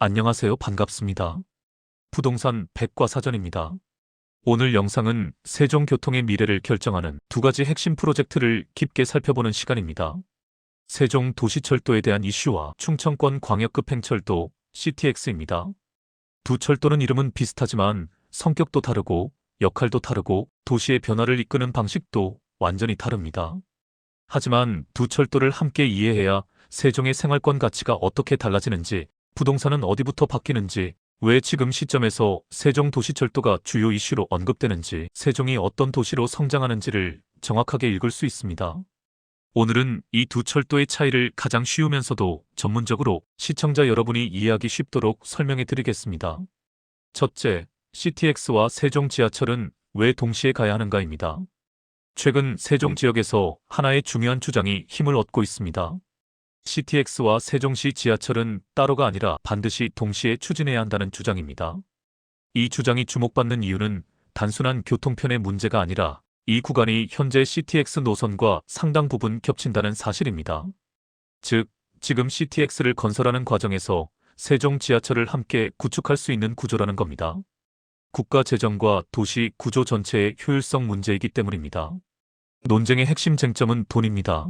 안녕하세요. 반갑습니다. 부동산 백과사전입니다. 오늘 영상은 세종교통의 미래를 결정하는 두 가지 핵심 프로젝트를 깊게 살펴보는 시간입니다. 세종 도시철도에 대한 이슈와 충청권 광역급행철도 CTX입니다. 두 철도는 이름은 비슷하지만 성격도 다르고 역할도 다르고 도시의 변화를 이끄는 방식도 완전히 다릅니다. 하지만 두 철도를 함께 이해해야 세종의 생활권 가치가 어떻게 달라지는지, 부동산은 어디부터 바뀌는지, 왜 지금 시점에서 세종도시철도가 주요 이슈로 언급되는지, 세종이 어떤 도시로 성장하는지를 정확하게 읽을 수 있습니다. 오늘은 이 두 철도의 차이를 가장 쉬우면서도 전문적으로 시청자 여러분이 이해하기 쉽도록 설명해 드리겠습니다. 첫째, CTX와 세종 지하철은 왜 동시에 가야 하는가입니다. 최근 세종 지역에서 하나의 중요한 주장이 힘을 얻고 있습니다. CTX와 세종시 지하철은 따로가 아니라 반드시 동시에 추진해야 한다는 주장입니다. 이 주장이 주목받는 이유는 단순한 교통편의 문제가 아니라 이 구간이 현재 CTX 노선과 상당 부분 겹친다는 사실입니다. 즉, 지금 CTX를 건설하는 과정에서 세종 지하철을 함께 구축할 수 있는 구조라는 겁니다. 국가 재정과 도시 구조 전체의 효율성 문제이기 때문입니다. 논쟁의 핵심 쟁점은 돈입니다.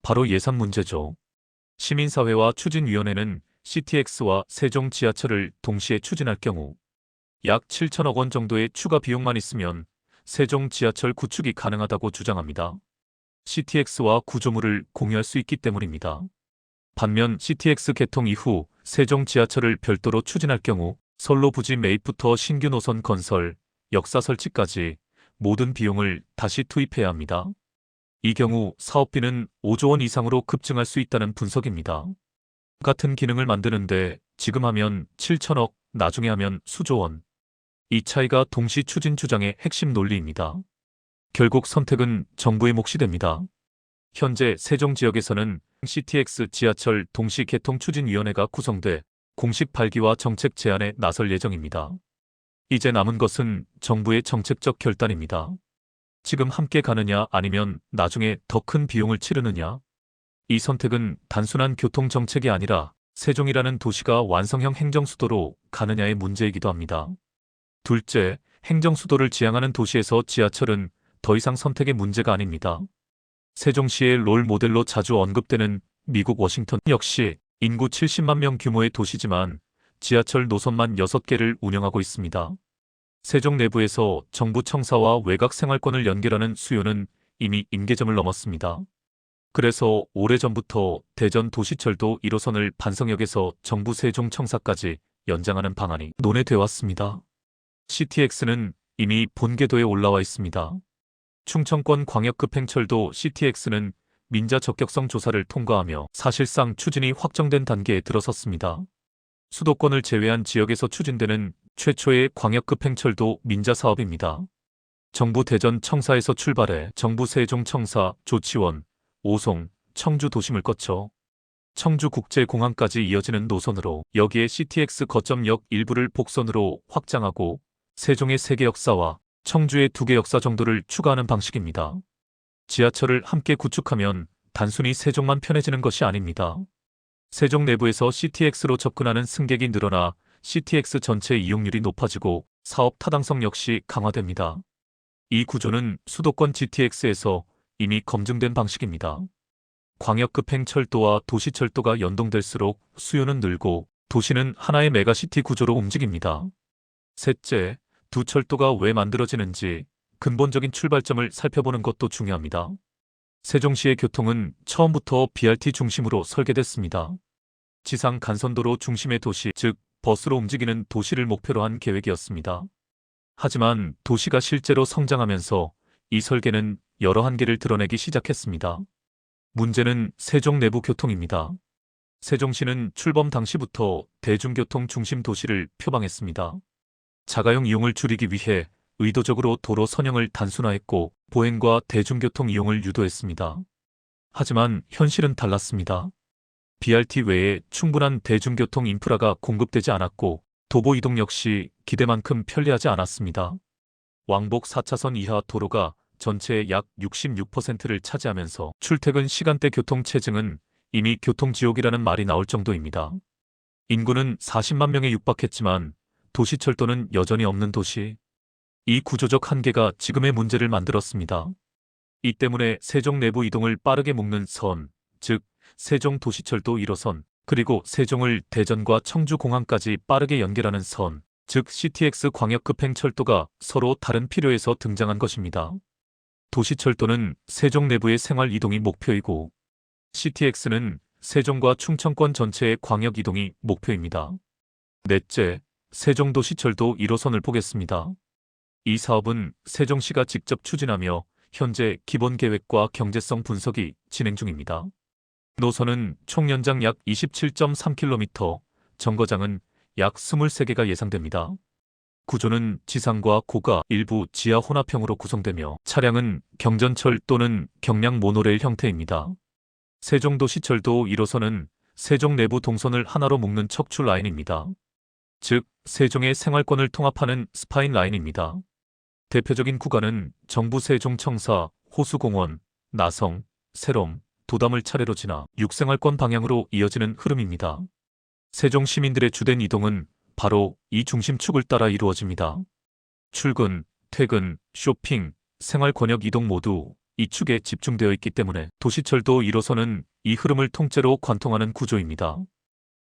바로 예산 문제죠. 시민사회와 추진위원회는 CTX와 세종 지하철을 동시에 추진할 경우 약 7천억 원 정도의 추가 비용만 있으면 세종 지하철 구축이 가능하다고 주장합니다. CTX와 구조물을 공유할 수 있기 때문입니다. 반면 CTX 개통 이후 세종 지하철을 별도로 추진할 경우 선로 부지 매입부터 신규 노선 건설, 역사 설치까지 모든 비용을 다시 투입해야 합니다. 이 경우 사업비는 5조 원 이상으로 급증할 수 있다는 분석입니다. 같은 기능을 만드는데 지금 하면 7천억, 나중에 하면 수조 원. 이 차이가 동시 추진 주장의 핵심 논리입니다. 결국 선택은 정부의 몫이 됩니다. 현재 세종 지역에서는 CTX 지하철 동시 개통 추진위원회가 구성돼 공식 발기와 정책 제안에 나설 예정입니다. 이제 남은 것은 정부의 정책적 결단입니다. 지금 함께 가느냐 아니면 나중에 더 큰 비용을 치르느냐. 이 선택은 단순한 교통정책이 아니라 세종이라는 도시가 완성형 행정수도로 가느냐의 문제이기도 합니다. 둘째, 행정수도를 지향하는 도시에서 지하철은 더 이상 선택의 문제가 아닙니다. 세종시의 롤 모델로 자주 언급되는 미국 워싱턴 역시 인구 70만 명 규모의 도시지만 지하철 노선만 6개를 운영하고 있습니다. 세종 내부에서 정부 청사와 외곽 생활권을 연결하는 수요는 이미 임계점을 넘었습니다. 그래서 오래전부터 대전 도시철도 1호선을 반성역에서 정부 세종 청사까지 연장하는 방안이 논의돼 왔습니다. CTX는 이미 본궤도에 올라와 있습니다. 충청권 광역급행철도 CTX는 민자 적격성 조사를 통과하며 사실상 추진이 확정된 단계에 들어섰습니다. 수도권을 제외한 지역에서 추진되는 최초의 광역급행철도 민자 사업입니다. 정부 대전 청사에서 출발해 정부 세종 청사, 조치원, 오송, 청주 도심을 거쳐 청주국제공항까지 이어지는 노선으로 여기에 CTX 거점역 일부를 복선으로 확장하고 세종의 3개 역사와 청주의 2개 역사 정도를 추가하는 방식입니다. 지하철을 함께 구축하면 단순히 세종만 편해지는 것이 아닙니다. 세종 내부에서 CTX로 접근하는 승객이 늘어나 CTX 전체 이용률이 높아지고 사업 타당성 역시 강화됩니다. 이 구조는 수도권 GTX에서 이미 검증된 방식입니다. 광역급행철도와 도시철도가 연동될수록 수요는 늘고 도시는 하나의 메가시티 구조로 움직입니다. 셋째, 두 철도가 왜 만들어지는지 근본적인 출발점을 살펴보는 것도 중요합니다. 세종시의 교통은 처음부터 BRT 중심으로 설계됐습니다. 지상 간선도로 중심의 도시, 즉 버스로 움직이는 도시를 목표로 한 계획이었습니다. 하지만 도시가 실제로 성장하면서 이 설계는 여러 한계를 드러내기 시작했습니다. 문제는 세종 내부 교통입니다. 세종시는 출범 당시부터 대중교통 중심 도시를 표방했습니다. 자가용 이용을 줄이기 위해 의도적으로 도로 선형을 단순화했고 보행과 대중교통 이용을 유도했습니다. 하지만 현실은 달랐습니다. BRT 외에 충분한 대중교통 인프라가 공급되지 않았고 도보 이동 역시 기대만큼 편리하지 않았습니다. 왕복 4차선 이하 도로가 전체의 약 66%를 차지하면서 출퇴근 시간대 교통 체증은 이미 교통지옥이라는 말이 나올 정도입니다. 인구는 40만 명에 육박했지만 도시철도는 여전히 없는 도시. 이 구조적 한계가 지금의 문제를 만들었습니다. 이 때문에 세종 내부 이동을 빠르게 묶는 선, 즉 세종도시철도 1호선, 그리고 세종을 대전과 청주공항까지 빠르게 연결하는 선, 즉 CTX 광역급행철도가 서로 다른 필요에서 등장한 것입니다. 도시철도는 세종 내부의 생활 이동이 목표이고 CTX는 세종과 충청권 전체의 광역 이동이 목표입니다. 넷째, 세종도시철도 1호선을 보겠습니다. 이 사업은 세종시가 직접 추진하며 현재 기본계획과 경제성 분석이 진행 중입니다. 노선은 총 연장 약 27.3km, 정거장은 약 23개가 예상됩니다. 구조는 지상과 고가, 일부 지하 혼합형으로 구성되며 차량은 경전철 또는 경량 모노레일 형태입니다. 세종도시철도 1호선은 세종 내부 동선을 하나로 묶는 척추 라인입니다. 즉, 세종의 생활권을 통합하는 스파인 라인입니다. 대표적인 구간은 정부 세종청사, 호수공원, 나성, 세롬, 도담을 차례로 지나 육생활권 방향으로 이어지는 흐름입니다. 세종 시민들의 주된 이동은 바로 이 중심축을 따라 이루어집니다. 출근, 퇴근, 쇼핑, 생활 권역 이동 모두 이 축에 집중되어 있기 때문에 도시철도 1호선은 이 흐름을 통째로 관통하는 구조입니다.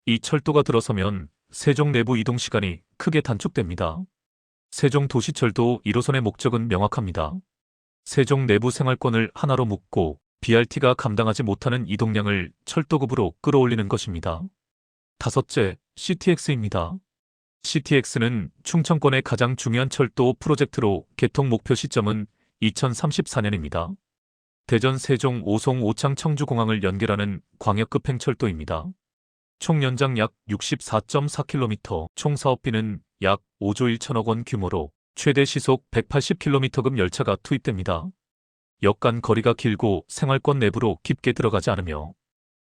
이 철도가 들어서면 세종 내부 이동 시간이 크게 단축됩니다. 세종 도시철도 1호선의 목적은 명확합니다. 세종 내부 생활권을 하나로 묶고 BRT가 감당하지 못하는 이동량을 철도급으로 끌어올리는 것입니다. 다섯째, CTX입니다. CTX는 충청권의 가장 중요한 철도 프로젝트로 개통 목표 시점은 2034년입니다. 대전 세종 오송 오창 청주공항을 연결하는 광역급행 철도입니다. 총 연장 약 64.4km, 총 사업비는 약 5조 1천억 원 규모로 최대 시속 180km급 열차가 투입됩니다. 역 간 거리가 길고 생활권 내부로 깊게 들어가지 않으며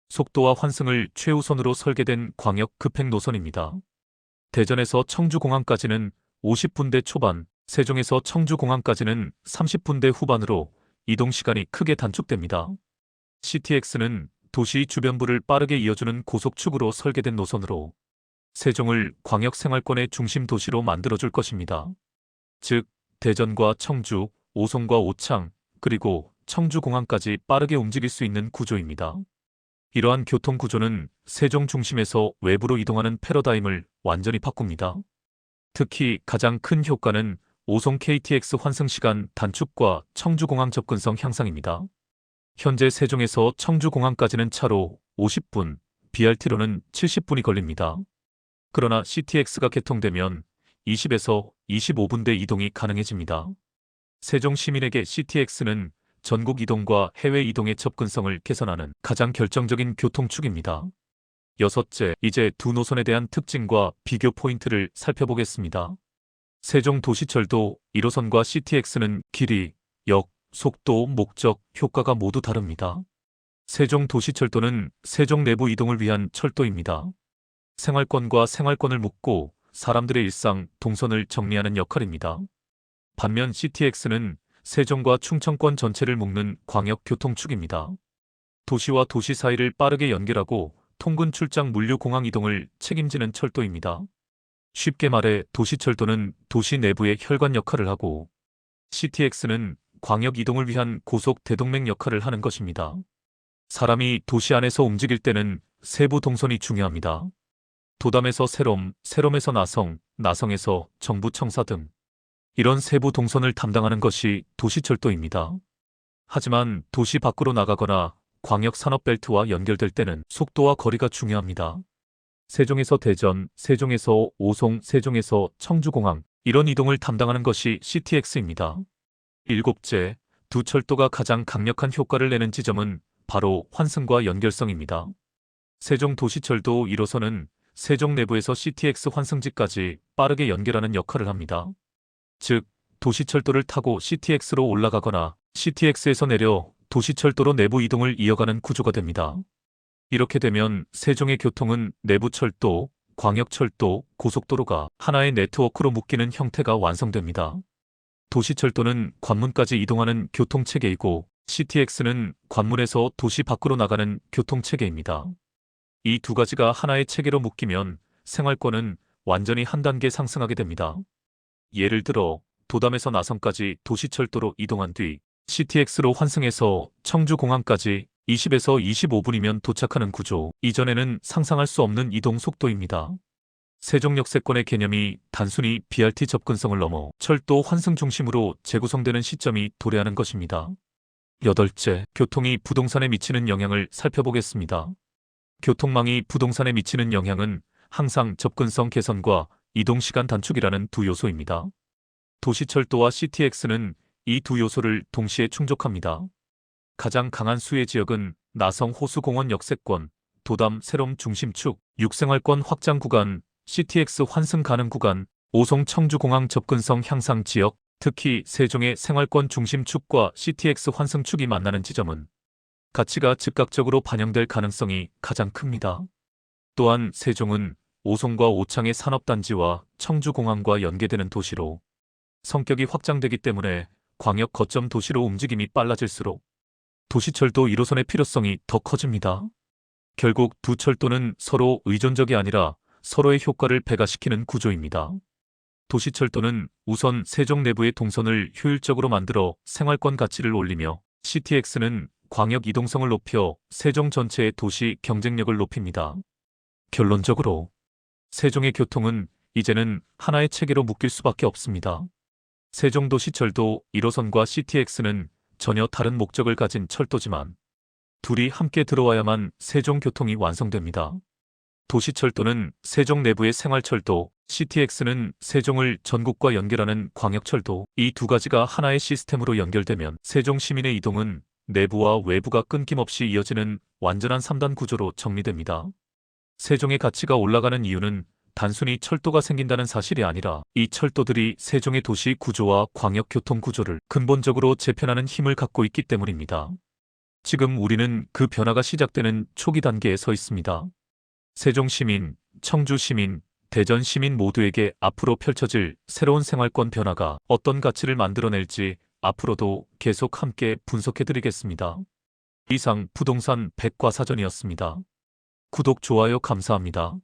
속도와 환승을 최우선으로 설계된 광역 급행 노선입니다. 대전에서 청주공항까지는 50분대 초반, 세종에서 청주공항까지는 30분대 후반으로 이동시간이 크게 단축됩니다. CTX는 도시 주변부를 빠르게 이어주는 고속축으로 설계된 노선으로 세종을 광역생활권의 중심 도시로 만들어줄 것입니다. 즉, 대전과 청주, 오송과 오창, 그리고 청주공항까지 빠르게 움직일 수 있는 구조입니다. 이러한 교통구조는 세종 중심에서 외부로 이동하는 패러다임을 완전히 바꿉니다. 특히 가장 큰 효과는 오송 KTX 환승시간 단축과 청주공항 접근성 향상입니다. 현재 세종에서 청주공항까지는 차로 50분, BRT로는 70분이 걸립니다. 그러나 CTX가 개통되면 20에서 25분대 이동이 가능해집니다. 세종 시민에게 CTX는 전국 이동과 해외 이동의 접근성을 개선하는 가장 결정적인 교통축입니다. 여섯째, 이제 두 노선에 대한 특징과 비교 포인트를 살펴보겠습니다. 세종 도시철도 1호선과 CTX는 길이, 역, 속도, 목적, 효과가 모두 다릅니다. 세종 도시철도는 세종 내부 이동을 위한 철도입니다. 생활권과 생활권을 묶고 사람들의 일상, 동선을 정리하는 역할입니다. 반면 CTX는 세종과 충청권 전체를 묶는 광역교통축입니다. 도시와 도시 사이를 빠르게 연결하고 통근 출장 물류 공항 이동을 책임지는 철도입니다. 쉽게 말해 도시철도는 도시 내부의 혈관 역할을 하고 CTX는 광역 이동을 위한 고속 대동맥 역할을 하는 것입니다. 사람이 도시 안에서 움직일 때는 세부 동선이 중요합니다. 도담에서 세롬, 세롬에서 나성, 나성에서 정부 청사 등 이런 세부 동선을 담당하는 것이 도시철도입니다. 하지만 도시 밖으로 나가거나 광역산업벨트와 연결될 때는 속도와 거리가 중요합니다. 세종에서 대전, 세종에서 오송, 세종에서 청주공항 이런 이동을 담당하는 것이 CTX입니다. 일곱째, 두 철도가 가장 강력한 효과를 내는 지점은 바로 환승과 연결성입니다. 세종도시철도 1호선은 세종 내부에서 CTX 환승지까지 빠르게 연결하는 역할을 합니다. 즉, 도시철도를 타고 CTX로 올라가거나 CTX에서 내려 도시철도로 내부 이동을 이어가는 구조가 됩니다. 이렇게 되면 세종의 교통은 내부철도, 광역철도, 고속도로가 하나의 네트워크로 묶이는 형태가 완성됩니다. 도시철도는 관문까지 이동하는 교통체계이고 CTX는 관문에서 도시 밖으로 나가는 교통체계입니다. 이 두 가지가 하나의 체계로 묶이면 생활권은 완전히 한 단계 상승하게 됩니다. 예를 들어 도담에서 나성까지 도시철도로 이동한 뒤 CTX로 환승해서 청주공항까지 20에서 25분이면 도착하는 구조. 이전에는 상상할 수 없는 이동 속도입니다. 세종역세권의 개념이 단순히 BRT 접근성을 넘어 철도 환승 중심으로 재구성되는 시점이 도래하는 것입니다. 여덟째, 교통이 부동산에 미치는 영향을 살펴보겠습니다. 교통망이 부동산에 미치는 영향은 항상 접근성 개선과 이동시간 단축이라는 두 요소입니다. 도시철도와 CTX는 이 두 요소를 동시에 충족합니다. 가장 강한 수혜 지역은 나성 호수공원 역세권, 도담 새롬 중심축, 육생활권 확장 구간, CTX 환승 가능 구간, 오송 청주공항 접근성 향상 지역, 특히 세종의 생활권 중심축과 CTX 환승축이 만나는 지점은 가치가 즉각적으로 반영될 가능성이 가장 큽니다. 또한 세종은 오송과 오창의 산업단지와 청주공항과 연계되는 도시로 성격이 확장되기 때문에 광역 거점 도시로 움직임이 빨라질수록 도시철도 1호선의 필요성이 더 커집니다. 결국 두 철도는 서로 의존적이 아니라 서로의 효과를 배가시키는 구조입니다. 도시철도는 우선 세종 내부의 동선을 효율적으로 만들어 생활권 가치를 올리며 CTX는 광역 이동성을 높여 세종 전체의 도시 경쟁력을 높입니다. 결론적으로 세종의 교통은 이제는 하나의 체계로 묶일 수밖에 없습니다. 세종도시철도 1호선과 CTX는 전혀 다른 목적을 가진 철도지만 둘이 함께 들어와야만 세종교통이 완성됩니다. 도시철도는 세종 내부의 생활철도, CTX는 세종을 전국과 연결하는 광역철도. 이 두 가지가 하나의 시스템으로 연결되면 세종 시민의 이동은 내부와 외부가 끊김없이 이어지는 완전한 3단 구조로 정리됩니다. 세종의 가치가 올라가는 이유는 단순히 철도가 생긴다는 사실이 아니라 이 철도들이 세종의 도시 구조와 광역교통 구조를 근본적으로 재편하는 힘을 갖고 있기 때문입니다. 지금 우리는 그 변화가 시작되는 초기 단계에 서 있습니다. 세종 시민, 청주 시민, 대전 시민 모두에게 앞으로 펼쳐질 새로운 생활권 변화가 어떤 가치를 만들어낼지 앞으로도 계속 함께 분석해드리겠습니다. 이상 부동산 백과사전이었습니다. 구독, 좋아요 감사합니다.